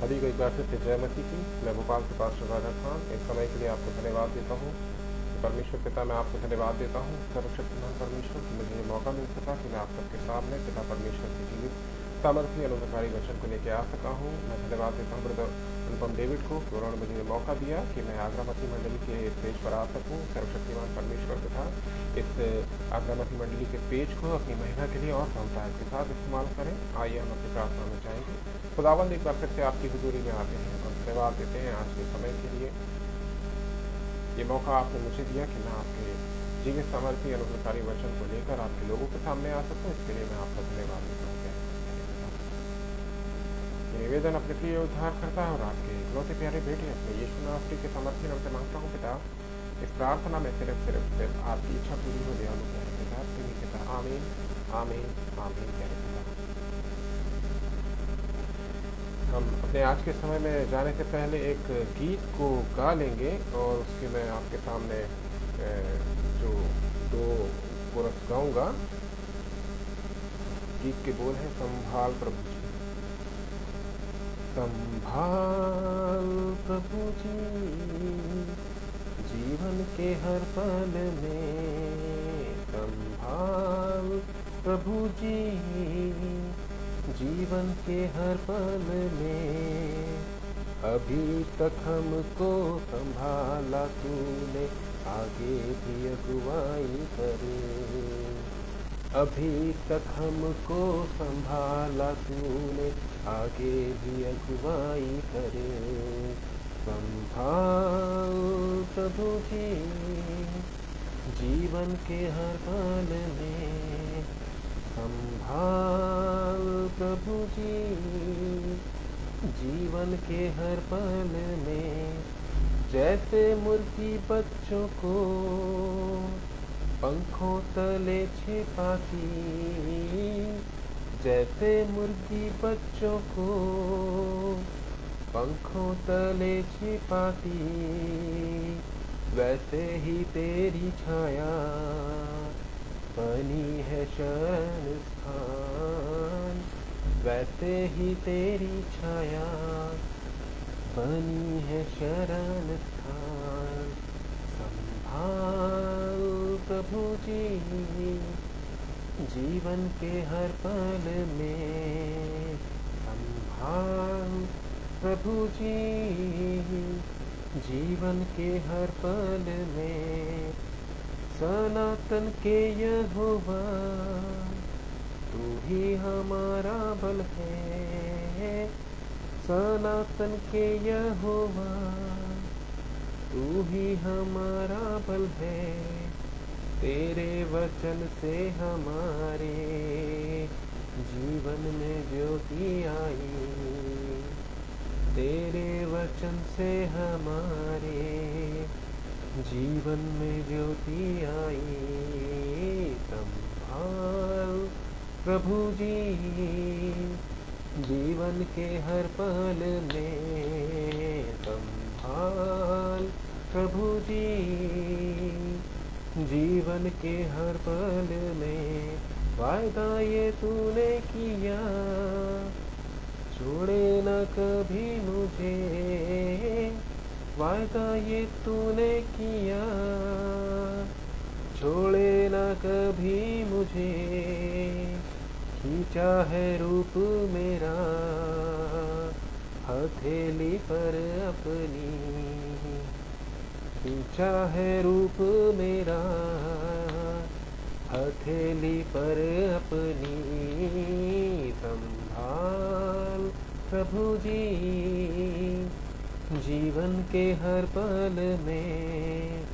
अभी एक बार फिर से जय मसीह की। मैं भोपाल से पास्टर राजा खान एक समय के लिए आपको धन्यवाद देता हूँ। परमेश्वर पिता, मैं आपको धन्यवाद देता हूँ सर्वशक्तिमान परमेश्वर कि मुझे ये मौका मिल सका कि मैं आप सबके सामने पिता परमेश्वर के जीवित सामर्थ्य अनुग्रहकारी वचन को लेकर आ सका हूँ। मैं धन्यवाद देता हूँ ब्रदर अनुपम डेविड को कि उन्होंने मुझे ये मौका दिया कि मैं आगरामती मंडली के पेज पर आ सकूँ। सर्वशक्तिमान परमेश्वर पिता इस आगरामती मंडली के पेज को अपनी महिमा के लिए और क्षमताएं के साथ इस्तेमाल करें। आइए हम अपनी प्रार्थना में जाएंगे। खुदावंद एक बार फिर से आपकी हुजूरी में आते हैं और धन्यवाद देते हैं आज के समय के लिए। ये मौका आपने मुझे दिया कि मैं आपके जीवित सामर्थ्य अनुग्रहकारी वचन को लेकर आपके लोगों के सामने आ सकूं। इसके लिए मैं आपका धन्यवाद देता हूँ। ये निवेदन अपने प्रिय उद्धार करता है और आपके इकलौते प्यारे बेटे अपने यीशु मसीह के सामर्थ्य नाम से मांगता हूँ पिता। इस प्रार्थना में सिर्फ आपकी इच्छा पूरी हो दयालु प्यारे पिता, प्रेमी पिता। आमीन आमीन आमीन प्यारे पिता। हम अपने आज के समय में जाने से पहले एक गीत को गा लेंगे और उसके मैं आपके सामने जो दो कोरस गाऊंगा। गीत के बोल है संभाल प्रभु जी, संभाल प्रभु जी जीवन के हर पल में, संभाल प्रभु जी जीवन के हर पल में। अभी तक हमको संभाला तूने, आगे भी अगुवाई करे। अभी तक हमको संभाला तूने, आगे भी अगुवाई करे। संभाल प्रभु जी जीवन के हर पल में, संभाल प्रभु जी जीवन के हर पल में। जैसे मुर्गी बच्चों को पंखों तले छिपाती, जैसे मुर्गी बच्चों को पंखों तले छिपाती, वैसे ही तेरी छाया बनी है शरण स्थान, वैसे ही तेरी छाया बनी है शरण स्थान। संभाल प्रभु जी जीवन के हर पल में, संभाल प्रभु जी जीवन के हर पल में। सनातन के यहोवा तू ही हमारा बल है, सनातन के यहोवा तू ही हमारा बल है। तेरे वचन से हमारे जीवन में ज्योति आई, तेरे वचन से हमारे जीवन में ज्योति आई। संभाल प्रभु जी जीवन के हर पल में, संभाल प्रभु जी जीवन के हर पल में। वायदा ये तूने किया छोड़े न कभी मुझे, वायदा ये तूने किया छोड़े न कभी मुझे। खींचा है रूप मेरा हथेली पर अपनी, खींचा है रूप मेरा हथेली पर अपनी। संभाल प्रभु जी जीवन के हर पल में,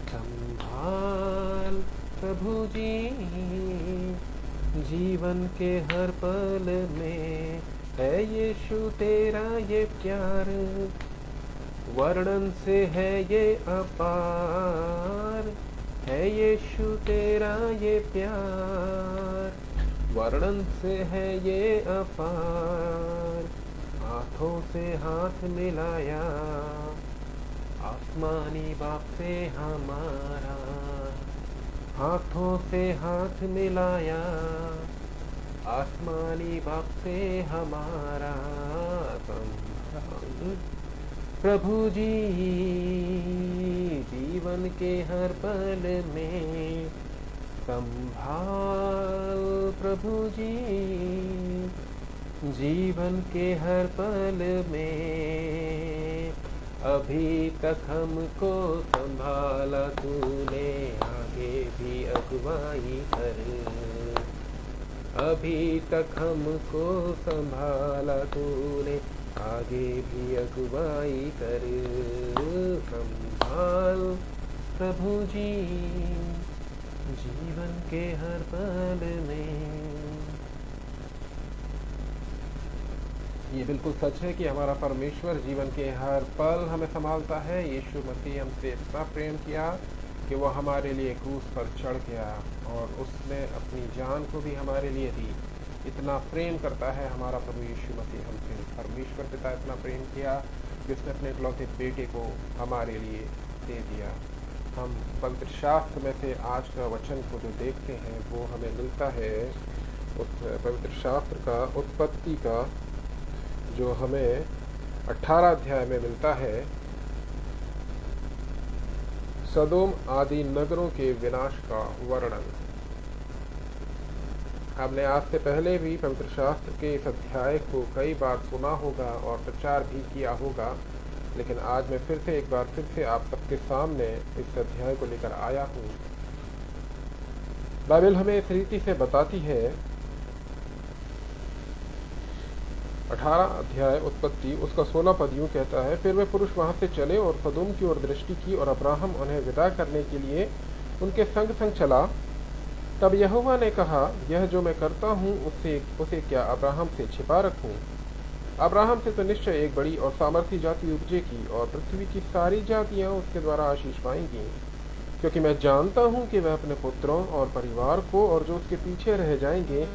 संभाल प्रभु जी जीवन के हर पल में। है यीशु तेरा ये प्यार वर्णन से है ये अपार, है यीशु तेरा ये प्यार वर्णन से है ये अपार। हाथों से हाथ मिलाया आसमानी बाप से हमारा, हाथों से हाथ मिलाया आसमानी बाप से हमारा। संभाल प्रभु जी जीवन के हर पल में संभाल, प्रभु जी जीवन के हर पल में। अभी तक हमको संभाला तूने, आगे भी अगुवाई कर। अभी तक हमको संभाला तूने, आगे भी अगुवाई कर। संभाल प्रभु जी जीवन के हर पल में। ये बिल्कुल सच है कि हमारा परमेश्वर जीवन के हर पल हमें संभालता है। यीशु मसीह हमसे इतना प्रेम किया कि वो हमारे लिए क्रूस पर चढ़ गया और उसने अपनी जान को भी हमारे लिए दी। इतना प्रेम करता है हमारा प्रभु यीशु मसीह हमसे। परमेश्वर पिता इतना प्रेम किया कि उसने अपने इकलौते बेटे को हमारे लिए दे दिया। हम पवित्र शास्त्र में से आज का वचन को जो देखते हैं वो हमें मिलता है उस पवित्र शास्त्र का उत्पत्ति का, जो हमें 18 अध्याय में मिलता है। सदोम आदि नगरों के विनाश का वर्णन। आपने आज से पहले भी पवित्र शास्त्र के इस अध्याय को कई बार सुना होगा और प्रचार भी किया होगा, लेकिन आज मैं फिर से आप सबके सामने इस अध्याय को लेकर आया हूँ। बाइबल हमें इस रीति से बताती है, 18 अध्याय उत्पत्ति उसका 16 पद यूं कहता है, फिर वे पुरुष वहां से चले और सदोम की ओर दृष्टि की और अब्राहम उन्हें विदा करने के लिए उनके संग संग चला। तब यहोवा ने कहा, यह जो मैं करता हूँ उसे क्या अब्राहम से छिपा रखूं? अब्राहम से तो निश्चय एक बड़ी और सामर्थी जाति उपजेगी और पृथ्वी की सारी जातियां उसके द्वारा आशीष पाएंगी, क्योंकि मैं जानता हूँ कि वह अपने पुत्रों और परिवार को और जो उसके पीछे रह जाएंगे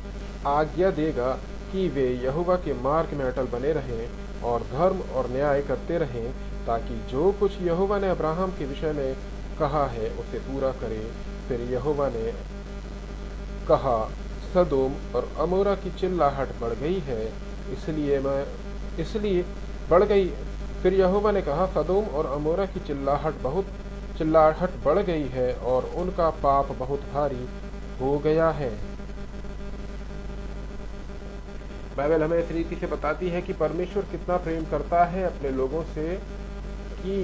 आज्ञा देगा कि वे यहोवा के मार्ग में अटल बने रहें और धर्म और न्याय करते रहें, ताकि जो कुछ यहोवा ने अब्राहम के विषय में कहा है उसे पूरा करे। फिर यहोवा ने कहा, सदोम और अमोरा की चिल्लाहट बढ़ गई है, इसलिए बढ़ गई। फिर यहोवा ने कहा, सदोम और अमोरा की चिल्लाहट बढ़ गई है और उनका पाप बहुत भारी हो गया है। बाइबल हमें इस रीति से बताती है कि परमेश्वर कितना प्रेम करता है अपने लोगों से कि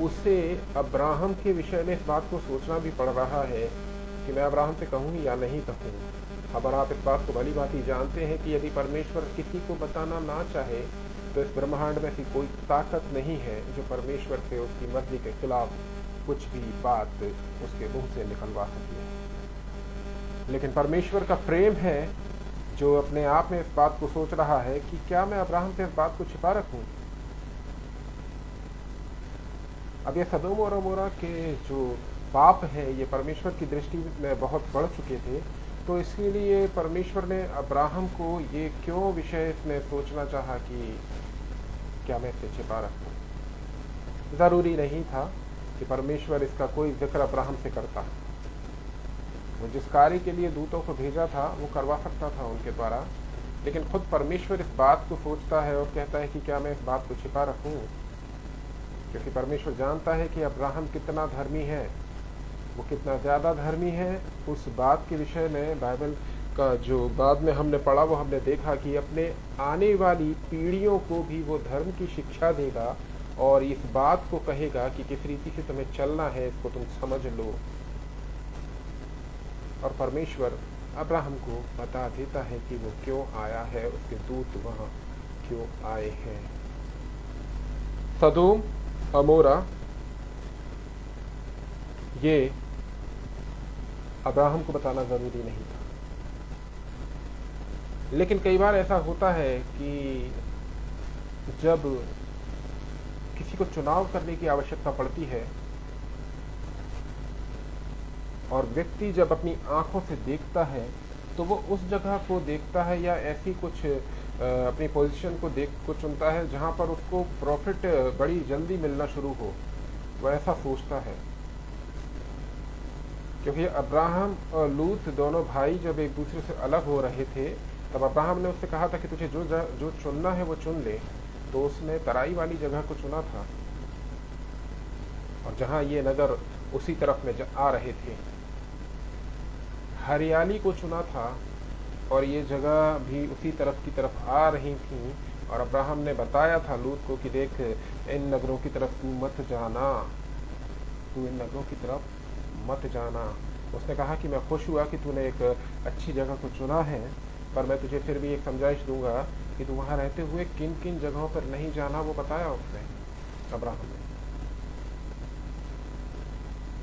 उसे अब्राहम के विषय में इस बात को सोचना भी पड़ रहा है कि मैं अब्राहम से कहूँ या नहीं कहूँ। अगर आप इस बात को भली भांति जानते हैं कि यदि परमेश्वर किसी को बताना ना चाहे तो इस ब्रह्मांड में ऐसी कोई ताकत नहीं है जो परमेश्वर से उसकी मर्जी के खिलाफ कुछ भी बात उसके मुंह से निकलवा सके। लेकिन परमेश्वर का प्रेम है जो अपने आप में इस बात को सोच रहा है कि क्या मैं अब्राहम से इस बात को छिपा रखूं। अब ये सदोम और अमोरा के जो पाप है ये परमेश्वर की दृष्टि में बहुत बढ़ चुके थे, तो इसीलिए परमेश्वर ने अब्राहम को ये क्यों विषय इसमें सोचना चाहा कि क्या मैं इसे छिपा रखूं। जरूरी नहीं था कि परमेश्वर इसका कोई जिक्र अब्राहम से करता। वो जिस कार्य के लिए दूतों को भेजा था वो करवा सकता था उनके द्वारा, लेकिन खुद परमेश्वर इस बात को सोचता है और कहता है कि क्या मैं इस बात को छिपा रखूं, क्योंकि परमेश्वर जानता है कि अब्राहम कितना धर्मी है, वो कितना ज्यादा धर्मी है। उस बात के विषय में बाइबल का जो बाद में हमने पढ़ा वो हमने देखा कि अपने आने वाली पीढ़ियों को भी वो धर्म की शिक्षा देगा और इस बात को कहेगा कि किस रीति से तुम्हें चलना है, इसको तुम समझ लो। और परमेश्वर अब्राहम को बता देता है कि वो क्यों आया है, उसके दूत वहां क्यों आए हैं। सदोम अमोरा ये अब्राहम को बताना जरूरी नहीं था, लेकिन कई बार ऐसा होता है कि जब किसी को चुनाव करने की आवश्यकता पड़ती है और व्यक्ति जब अपनी आंखों से देखता है तो वो उस जगह को देखता है या ऐसी कुछ अपनी पोजीशन को चुनता है जहां पर उसको प्रॉफिट बड़ी जल्दी मिलना शुरू हो, वो ऐसा सोचता है। क्योंकि अब्राहम और लूत दोनों भाई जब एक दूसरे से अलग हो रहे थे तब अब्राहम ने उससे कहा था कि तुझे जो चुनना है वो चुन ले, तो उसने तराई वाली जगह को चुना था, और जहां ये नगर उसी तरफ में आ रहे थे, हरियाली को चुना था, और ये जगह भी उसी तरफ की तरफ आ रही थी। और अब्राहम ने बताया था लूत को कि देख, इन नगरों की तरफ तू मत जाना, तू इन नगरों की तरफ मत जाना। उसने कहा कि मैं खुश हुआ कि तूने एक अच्छी जगह को चुना है, पर मैं तुझे फिर भी एक समझाइश दूंगा कि तू वहां रहते हुए किन किन जगहों पर नहीं जाना, वो बताया उसने, अब्राहम ने।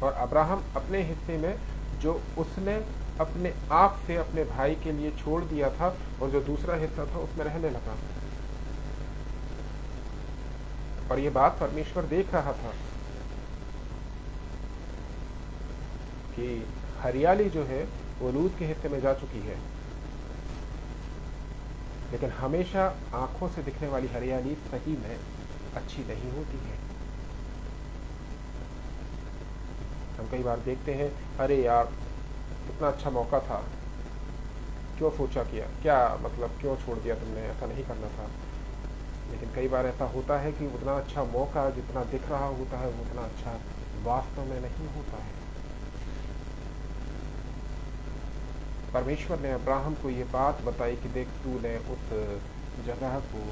और अब्राहम अपने हिस्से में जो उसने अपने आप से अपने भाई के लिए छोड़ दिया था, और जो दूसरा हिस्सा था उसमें रहने लगा। और ये बात परमेश्वर देख रहा था कि हरियाली जो है वो लूत के हिस्से में जा चुकी है, लेकिन हमेशा आंखों से दिखने वाली हरियाली सही में अच्छी नहीं होती है। हम कई बार देखते हैं, अरे यार इतना अच्छा मौका था, क्यों सोचा किया, क्या मतलब क्यों छोड़ दिया तुमने, ऐसा नहीं करना था। लेकिन कई बार ऐसा होता है कि उतना अच्छा मौका जितना दिख रहा होता है वो उतना अच्छा वास्तव में नहीं होता है। परमेश्वर ने अब्राहम को ये बात बताई कि देख, तूने उस जगह को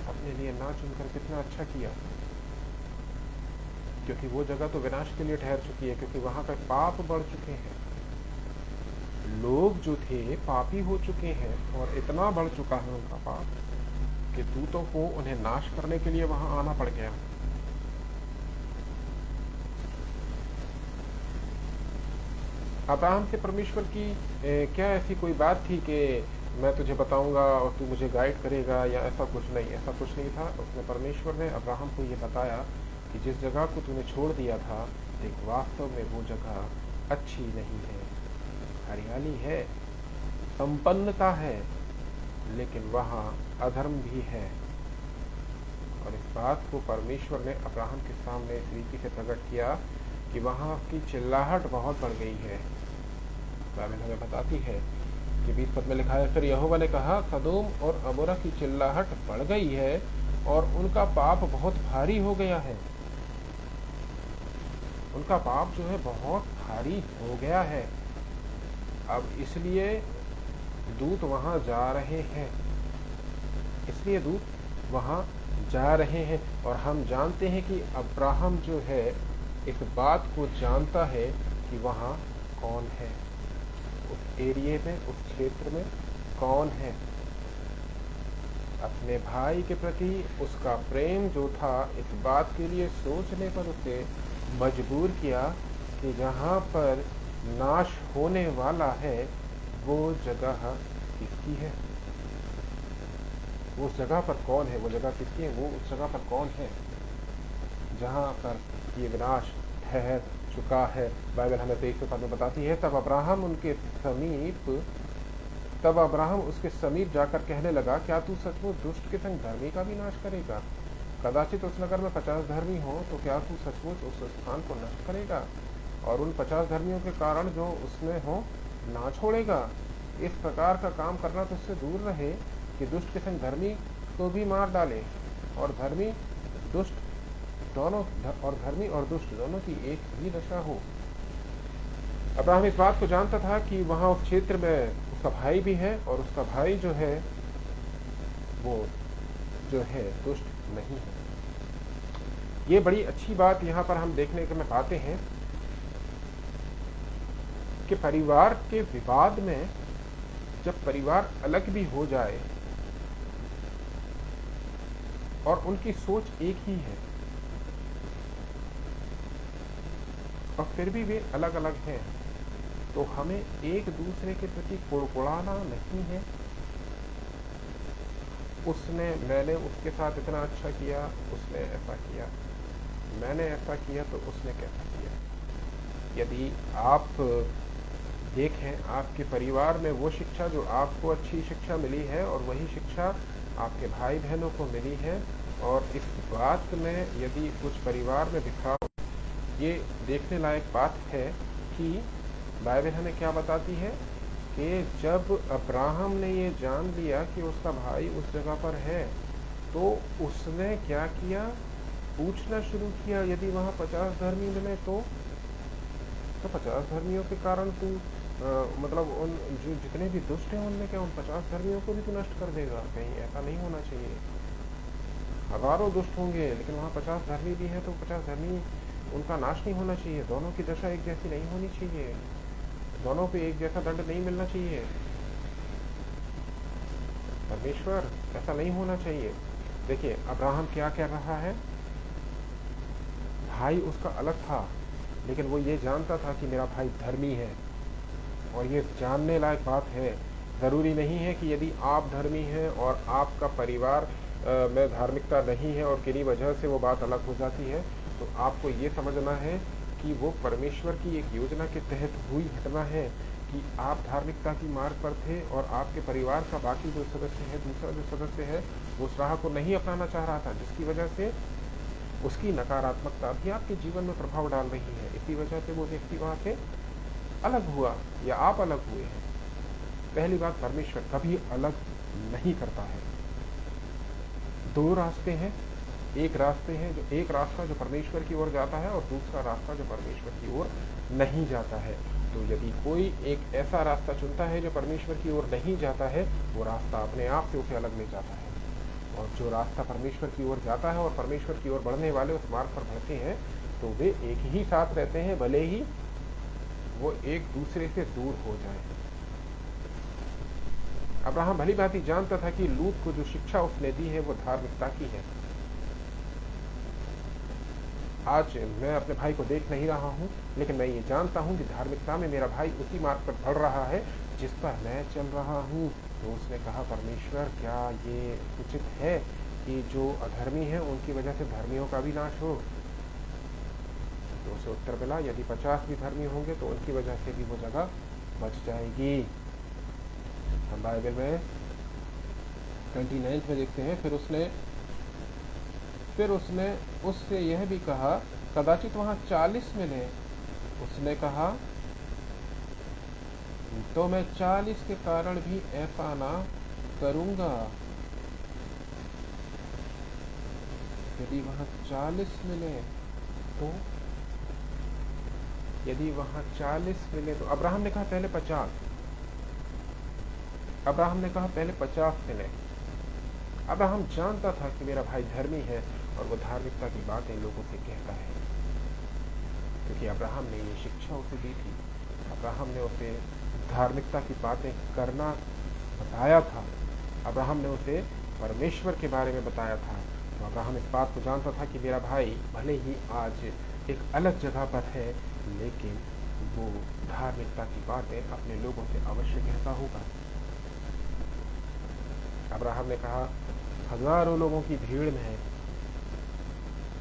अपने लिए ना चुनकर कितना अच्छा किया, क्योंकि वो जगह तो विनाश के लिए ठहर चुकी है, क्योंकि वहां पर पाप बढ़ चुके हैं, लोग जो थे पापी हो चुके हैं, और इतना बढ़ चुका है उनका पाप कि दूतों को उन्हें नाश करने के लिए वहां आना पड़ गया। अब्राहम से परमेश्वर की क्या ऐसी कोई बात थी कि मैं तुझे बताऊंगा और तू मुझे गाइड करेगा, या ऐसा कुछ नहीं, ऐसा कुछ नहीं था। उसने परमेश्वर ने अब्राहम को ये बताया कि जिस जगह को तूने छोड़ दिया था, देख वास्तव में वो जगह अच्छी नहीं है, हरियाली है, संपन्नता है, लेकिन वहां अधर्म भी है। और इस बात को परमेश्वर ने अब्राहम के सामने इस रीति से प्रकट किया कि वहां की चिल्लाहट बहुत बढ़ गई है। बाइबल हमें बताती है कि 20 पद में लिखा है, फिर यहोवा ने कहा, सदोम और अमोरा की चिल्लाहट बढ़ गई है और उनका पाप बहुत भारी हो गया है। उनका पाप जो है बहुत भारी हो गया है। अब इसलिए दूत वहां जा रहे हैं, इसलिए दूत वहां जा रहे हैं। और हम जानते हैं कि अब्राहम जो है इस बात को जानता है कि वहां कौन है, उस एरिए में, उस क्षेत्र में कौन है। अपने भाई के प्रति उसका प्रेम जो था, इस बात के लिए सोचने पर उसे मजबूर किया कि जहां पर नाश होने वाला है वो जगह किसकी है, वो जगह पर कौन है, वो जगह किसकी है, वो उस जगह पर कौन है जहां पर ये विनाश ठहर चुका है। बाइबल हमें 23 पद में बताती है, तब अब्राहम उसके समीप जाकर कहने लगा, क्या तू सचमुच दुष्ट के संग धर्मी का भी नाश करेगा? कदाचित उस नगर में 50 धर्मी हो, तो क्या तू सचमुच उस स्थान को नष्ट करेगा और उन 50 धर्मियों के कारण जो उसमें हो ना छोड़ेगा? इस प्रकार का काम करना तुझसे दूर रहे कि दुष्ट के संग धर्मी को भी मार डाले, और धर्मी और दुष्ट दोनों की एक ही दशा हो। अब्राहम इस बात को जानता था कि वहां उस क्षेत्र में उसका भाई भी है, और उसका भाई जो है वो जो है दुष्ट नहीं है। ये बड़ी अच्छी बात यहाँ पर हम देखने को में पाते हैं कि परिवार के विवाद में जब परिवार अलग भी हो जाए और उनकी सोच एक ही है और फिर भी वे अलग अलग हैं, तो हमें एक दूसरे के प्रति कुड़कुड़ाना नहीं है। मैंने उसके साथ इतना अच्छा किया, उसने ऐसा किया, मैंने ऐसा किया तो उसने कैसा किया। यदि आप देखें आपके परिवार में वो शिक्षा जो आपको अच्छी शिक्षा मिली है और वही शिक्षा आपके भाई बहनों को मिली है, और इस बात में यदि कुछ परिवार में बिखराव, ये देखने लायक बात है कि बाइबल हमें क्या बताती है कि जब अब्राहम ने ये जान लिया कि उसका भाई उस जगह पर है, तो उसने क्या किया, पूछना शुरू किया, यदि वहां 50 धर्मी मिले तो 50 धर्मियों के कारण तू मतलब उन जो जितने भी दुष्ट हैं उनमें क्या उन 50 धर्मियों को भी तू नष्ट कर देगा? कहीं ऐसा नहीं होना चाहिए। हजारों दुष्ट होंगे लेकिन वहां 50 धर्मी भी हैं तो 50 धर्मी उनका नाश नहीं होना चाहिए। दोनों की दशा एक जैसी नहीं होनी चाहिए, दोनों पे एक जैसा दंड नहीं मिलना चाहिए। परमेश्वर ऐसा नहीं होना चाहिए। देखिए अब्राहम क्या कह रहा है, भाई उसका अलग था लेकिन वो ये जानता था कि मेरा भाई धर्मी है, और ये जानने लायक बात है। जरूरी नहीं है कि यदि आप धर्मी हैं और आपका परिवार में धार्मिकता नहीं है और किन्हीं वजह से वो बात अलग हो जाती है, तो आपको ये समझना है कि वो परमेश्वर की एक योजना के तहत हुई घटना है कि आप धार्मिकता की मार्ग पर थे और आपके परिवार का बाकी जो सदस्य है, दूसरा जो सदस्य है, वो उस राह को नहीं अपनाना चाह रहा था, जिसकी वजह से उसकी नकारात्मकता भी आपके जीवन में प्रभाव डाल रही है। इसी वजह से वो व्यक्ति वहां से अलग हुआ या आप अलग हुए हैं। पहली बात, परमेश्वर कभी अलग नहीं करता है। दो रास्ते हैं, एक रास्ता जो परमेश्वर की ओर जाता है और दूसरा रास्ता जो परमेश्वर की ओर नहीं जाता है। तो यदि कोई एक ऐसा रास्ता चुनता है जो परमेश्वर की ओर नहीं जाता है, वो रास्ता अपने आप से उसे अलग ले जाता है। और जो रास्ता परमेश्वर की ओर जाता है और परमेश्वर की ओर बढ़ने वाले उस मार्ग पर बढ़ते हैं, तो वे एक ही साथ रहते हैं, भले ही वो एक दूसरे से दूर हो जाए। अब्राहम भली भांति जानता था कि लूत को जो शिक्षा उसने दी है वो धार्मिकता की है। आज मैं अपने भाई को देख नहीं रहा हूं, लेकिन मैं ये जानता हूं कि धार्मिकता में मेरा भाई उसी मार्ग पर बढ़ रहा है जिस पर मैं चल रहा हूं। तो उसने कहा, परमेश्वर क्या ये उचित है कि जो अधर्मी हैं उनकी वजह से धर्मियों का भी नाश हो? तो उसे उत्तर मिला, यदि 50 भी धर्मी होंगे तो उनकी वजह से भी वो जगह बच जाएगी। हम बाइबल में 29 में देखते हैं, फिर उसने उससे यह भी कहा, कदाचित वहां 40 मिले। उसने कहा, तो मैं 40 के कारण भी ऐसा ना करूंगा। यदि वहां 40 मिले तो, यदि वहां 40 मिले तो अब्राहम ने कहा पहले 50, अब्राहम ने कहा पहले 50 मिले। अब्राहम जानता था कि मेरा भाई धर्मी है और वो धार्मिकता की बातें लोगों से कहता है, क्योंकि अब्राहम ने ये शिक्षा उसे दी थी। अब्राहम ने उसे धार्मिकता की बातें करना बताया था, अब्राहम ने उसे परमेश्वर के बारे में बताया था। तो अब्राहम इस बात को जानता था कि मेरा भाई भले ही आज एक अलग जगह पर है, लेकिन वो धार्मिकता की बातें अपने लोगों से अवश्य कहता होगा। अब्राहम ने कहा, हजारों लोगों की भीड़ में है,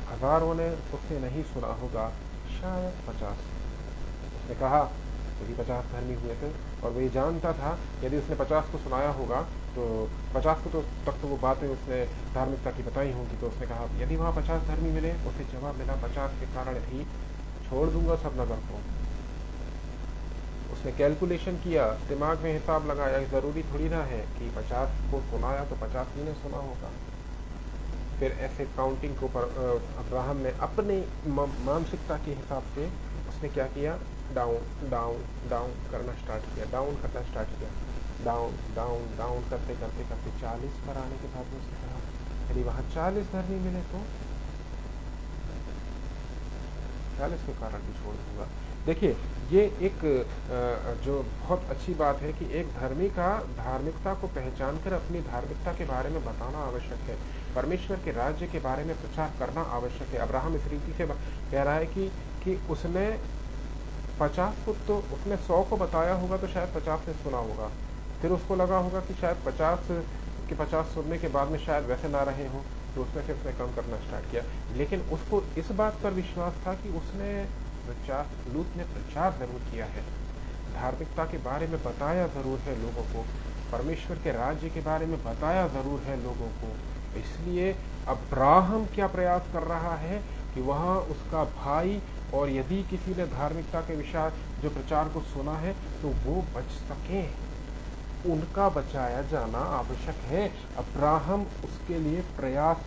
हजारों ने उससे नहीं सुना होगा, शायद 50। उसने कहा यदि 50 धर्मी हुए थे, और वो ये जानता था यदि उसने 50 को सुनाया होगा तो 50 को तो तक तो वो बातें उसने धार्मिकता की बताई होंगी। तो उसने कहा यदि वहां 50 धर्मी मिले, उसे जवाब मिला 50 के कारण भी छोड़ दूंगा सब नगर को। उसने कैलकुलेशन किया, दिमाग में हिसाब लगाया, जरूरी थोड़ी ना है कि 50 को सुनाया तो 50 ही ने सुना होगा। फिर ऐसे काउंटिंग को अब्राहम ने अपनी मानसिकता के हिसाब से उसने क्या किया, डाउन डाउन डाउन करना स्टार्ट किया, डाउन करना स्टार्ट किया, डाउन डाउन डाउन करते करते करते 40 पर आने के बाद में उसने कहा यदि वहां 40 धर्मी मिले तो 40 के कारण भी छोड़ दूंगा। देखिए ये एक जो बहुत अच्छी बात है कि एक धर्मी का धार्मिकता को पहचान कर अपनी धार्मिकता के बारे में बताना आवश्यक है, परमेश्वर के राज्य के बारे में प्रचार करना आवश्यक है। अब्राहम इस रीति से कह रहा है कि उसने 50 को तो उसने 100 को बताया होगा तो शायद 50 ने सुना होगा, फिर उसको लगा होगा कि शायद 50 सुनने के बाद में शायद वैसे ना रहे हो, तो उसने फिर उसने कम करना स्टार्ट किया। लेकिन उसको इस बात पर विश्वास था कि लूत ने प्रचार जरूर किया है, धार्मिकता के बारे में बताया जरूर है लोगों को, परमेश्वर के राज्य के बारे में बताया जरूर है लोगों को। इसलिए अब्राहम क्या प्रयास कर रहा है कि वहां उसका भाई, और यदि किसी ने धार्मिकता के विषय जो प्रचार को सुना है तो वो बच सके। उनका बचाया जाना आवश्यक है। अब्राहम उसके लिए प्रयास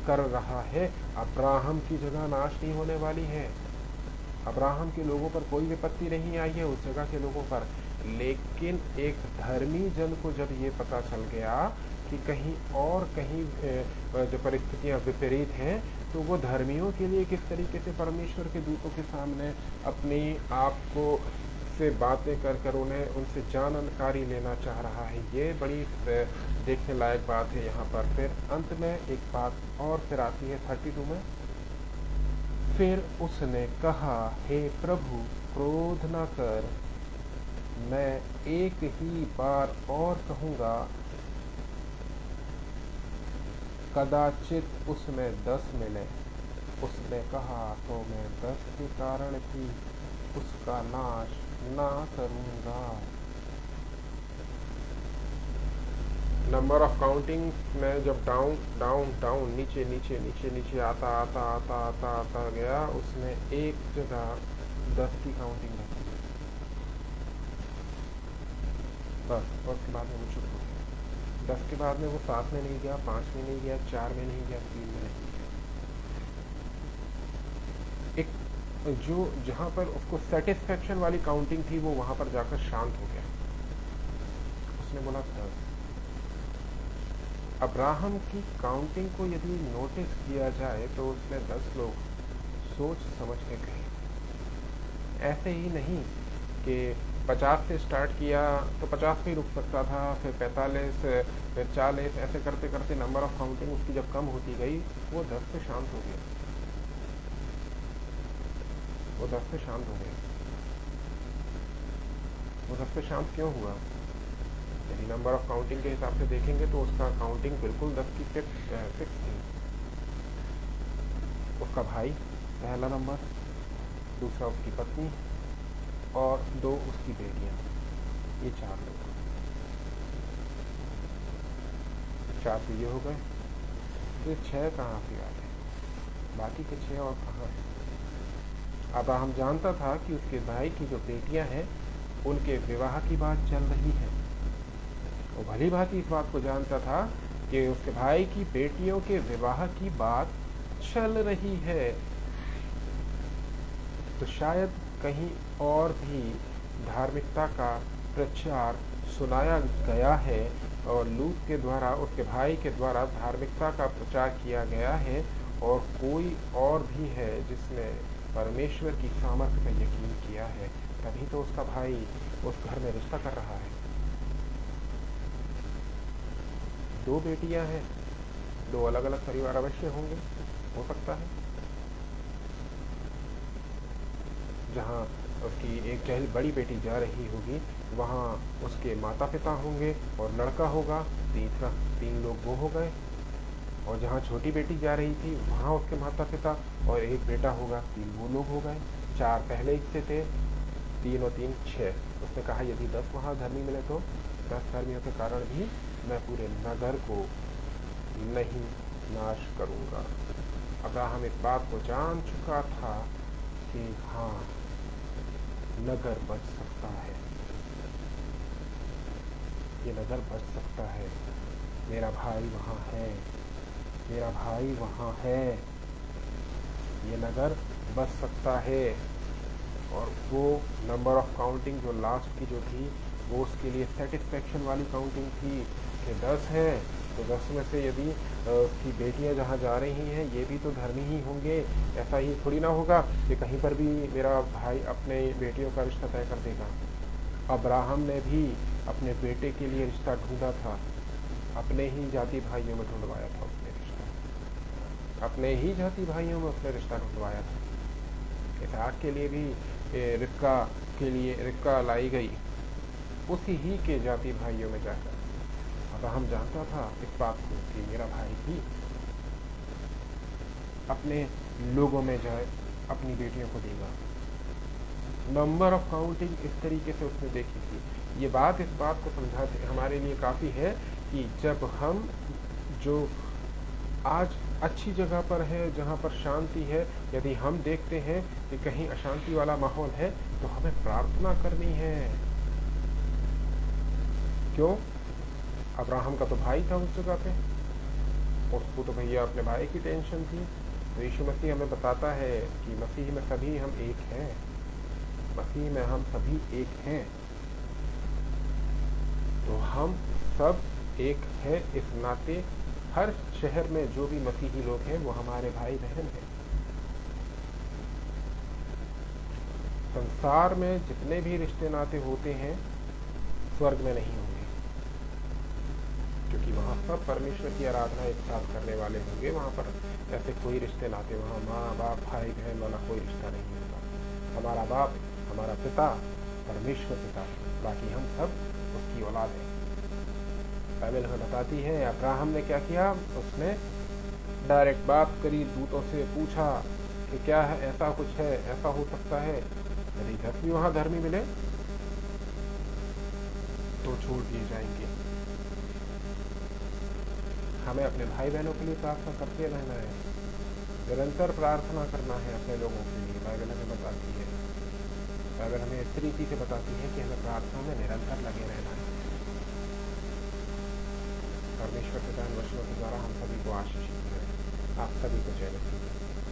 कर रहा है। अब्राहम की जगह नाश नहीं होने वाली है। अब्राहम के लोगों पर कोई विपत्ति नहीं आई है उस जगह के लोगों पर। लेकिन एक धर्मी जन को जब ये पता चल गया कि कहीं और कहीं जो परिस्थितियां विपरीत हैं, तो वो धर्मियों के लिए किस तरीके से परमेश्वर के दूतों के सामने अपने आप को से बातें कर कर उन्हें उनसे जानकारी लेना चाह रहा है। ये बड़ी देखने लायक बात है यहाँ पर। फिर अंत में एक बात और फिर आती है 32 में। फिर उसने कहा, हे प्रभु क्रोध न कर, मैं एक ही बार और कहूंगा, कदाचित उसमें 10 मिले। उसने कहा, तो मैं 10 के कारण भी उसका नाश ना करूंगा। नंबर ऑफ काउंटिंग में जब डाउन डाउन डाउन नीचे नीचे नीचे नीचे आता आता आता आता आता गया, उसने एक जगह 10 की काउंटिंग रखी। बस उसके बाद में वो चुप हो गया। 10 के बाद में वो 7 में नहीं गया, 5 में नहीं गया, 4 में नहीं गया, 3 में नहीं गया। एक जो जहां पर उसको सेटिस्फेक्शन वाली काउंटिंग थी, वो वहां पर जाकर शांत हो गया। उसने बोला 10। अब्राहम की काउंटिंग को यदि नोटिस किया जाए तो उसमें 10 लोग सोच समझ के गए। ऐसे ही नहीं कि 50 से स्टार्ट किया तो 50 पे ही रुक सकता था, फिर 45, फिर 40, ऐसे करते करते नंबर ऑफ काउंटिंग उसकी जब कम होती गई, वो 10 पे शांत हो गया। वो 10 पे शांत हो गया। वो 10 पे शांत क्यों हुआ? यदि नंबर ऑफ काउंटिंग के हिसाब से देखेंगे तो उसका काउंटिंग बिल्कुल 10 की फिक्स थी। उसका भाई पहला नंबर, दूसरा उसकी पत्नी और 2 उसकी बेटियां, ये 4 लोग। 4 तो ये हो गए, फिर 6 कहाँ से आ गए? बाकी के 6 और कहाँ है? अब्राहम जानता था कि उसके भाई की जो बेटियां हैं उनके विवाह की बात चल रही है। वो भली भांति इस बात को जानता था कि उसके भाई की बेटियों के विवाह की बात चल रही है। तो शायद कहीं और भी धार्मिकता का प्रचार सुनाया गया है और लूत के द्वारा, उसके भाई के द्वारा धार्मिकता का प्रचार किया गया है, और कोई और भी है जिसने परमेश्वर की सामर्थ्य पर यकीन किया है, तभी तो उसका भाई उस घर में रिश्ता कर रहा है। 2 बेटियां हैं, 2 अलग अलग परिवार अवश्य होंगे, हो सकता है। जहाँ उसकी एक बड़ी बेटी जा रही होगी, वहाँ उसके माता पिता होंगे और लड़का होगा, 3 लोग वो हो गए। और जहाँ छोटी बेटी जा रही थी, वहाँ उसके माता पिता और एक बेटा होगा, 3 वो लोग हो गए। 4 पहले से थे, 3 और 3 6। उसने कहा यदि 10 वहाँ धर्मी मिले तो 10 धर्मियों के कारण भी मैं पूरे नगर को नहीं नाश करूंगा। अब्राहम इस बात को जान चुका था कि हाँ, नगर बच सकता है, ये नगर बच सकता है। मेरा भाई वहाँ है, मेरा भाई वहाँ है, ये नगर बच सकता है। और वो नंबर ऑफ काउंटिंग जो लास्ट की जो थी, वो उसके लिए सेटिस्फेक्शन वाली काउंटिंग थी कि 10 है, तो 10 में से यदि उसकी बेटियां जहाँ जा रही हैं, ये भी तो धर्मी ही होंगे। ऐसा ही थोड़ी ना होगा कि कहीं पर भी मेरा भाई अपने बेटियों का रिश्ता तय कर देगा। अब्राहम ने भी अपने बेटे के लिए रिश्ता ढूंढा था, अपने ही जाति भाइयों में ढूंढवाया था उसने रिश्ता, अपने ही जाति भाइयों में उसने रिश्ता ढूंढवाया था। इसहाक के लिए भी रिबका लाई गई उसी ही के जाति भाइयों में जाकर। अब्राहम जानता था इस बात को कि मेरा भाई भी अपने लोगों में जाए अपनी बेटियों को देगा। नंबर ऑफ काउंटिंग इस तरीके से उसने देखी थी। ये बात इस बात को समझाते हमारे लिए काफी है कि जब हम जो आज अच्छी जगह पर है, जहाँ पर शांति है, यदि हम देखते हैं कि कहीं अशांति वाला माहौल है, तो हमें प्रार्थना करनी है। क्यों? अब्राहम का तो भाई था उस जगह पे, उसको तो भैया अपने भाई की टेंशन थी। तो यीशु मसीह हमें बताता है कि मसीह में सभी हम एक हैं, मसीह में हम सभी एक हैं। तो हम सब एक हैं, इस नाते हर शहर में जो भी मसीही लोग हैं वो हमारे भाई बहन हैं। संसार में जितने भी रिश्ते नाते होते हैं स्वर्ग में नहीं होंगे, क्योंकि वहां सब परमेश्वर की आराधना एक साथ करने वाले होंगे। वहां पर ऐसे कोई रिश्ते नाते, वहां माँ बाप भाई बहन वाला कोई रिश्ता नहीं होगा। हमारा बाप, हमारा पिता परमेश्वर पिता, बाकी हम सब उसकी औलाद हैं। बाइबल हमें बताती है अब्राहम ने क्या किया, उसने डायरेक्ट बात करी, दूतों से पूछा कि क्या है, ऐसा कुछ है, ऐसा हो सकता है यदि 10 भी वहां धर्मी मिले तो छोड़ दिए जाएंगे। हमें अपने भाई बहनों के लिए प्रार्थना करते रहना है, निरंतर प्रार्थना करना है अपने लोगों के लिए। बाइबल हमें बताती है, बाइबल हमें इस रीति से बताती है कि हमें प्रार्थना में निरंतर लगे रहना है। परमेश्वर के दान वचनों के द्वारा हम सभी को आशीषित करें। आप सभी को जय मसीह।